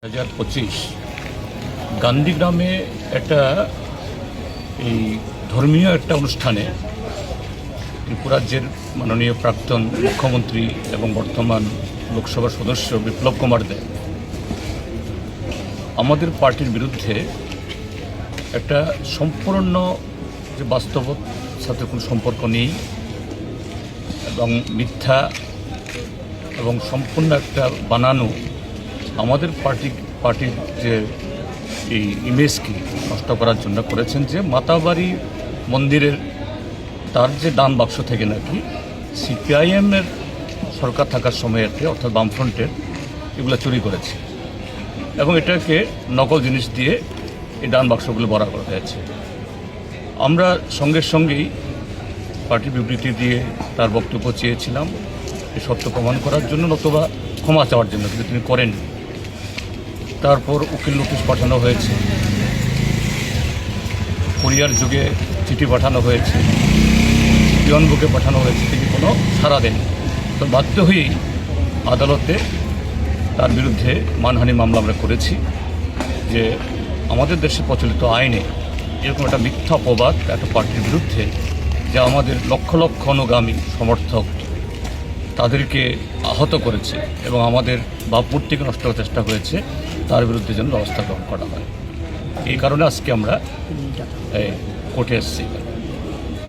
2025 গান্ধীগ্রামে একটা এই ধর্মীয় একটা অনুষ্ঠানে ত্রিপুরা রাজ্যের মাননীয় প্রাক্তন মুখ্যমন্ত্রী এবং বর্তমান লোকসভার সদস্য বিপ্লব কুমার দেব আমাদের পার্টির বিরুদ্ধে একটা সম্পূর্ণ যে বাস্তবতার সাথে কোনো সম্পর্ক নেই এবং মিথ্যা এবং সম্পূর্ণ একটা বানানো আমাদের পার্টির যে এই ইমেজকে নষ্ট করার জন্য করেছেন, যে মাতাবাড়ি মন্দিরের তার যে দান বাক্স থেকে নাকি সিপিআইএমের সরকার থাকার সময়তে অর্থাৎ বামফ্রন্টের এগুলো চুরি করেছে এবং এটাকে নকল জিনিস দিয়ে এই দান বাক্সগুলো ভরা করা হয়েছে। আমরা সঙ্গেই পার্টি বিবৃতি দিয়ে তার বক্তব্য চেয়েছিলাম এই সত্য প্রমাণ করার জন্য, নতুবা ক্ষমা চাওয়ার জন্য, কিন্তু তিনি করেননি। তারপর উকিল নোটিশ পাঠানো হয়েছে, কুরিয়ার যুগে চিঠি পাঠানো হয়েছে, পিয়ন বুকে পাঠানো হয়েছে, তিনি কোনো সাড়া দেননি। তো বাধ্য হয়েই আদালতে তার বিরুদ্ধে মানহানি মামলা আমরা করেছি যে আমাদের দেশে প্রচলিত আইনে এরকম একটা মিথ্যা অপবাদ একটা পার্টির বিরুদ্ধে, যা আমাদের লক্ষ লক্ষ অনুগামী সমর্থক তাদেরকে আহত করেছে এবং আমাদের ভাবমূর্তিকে নষ্ট করার চেষ্টা হয়েছে, তার বিরুদ্ধে যেন ব্যবস্থা গ্রহণ করা হয়। এই কারণে আজকে আমরা কোর্টে এসেছি।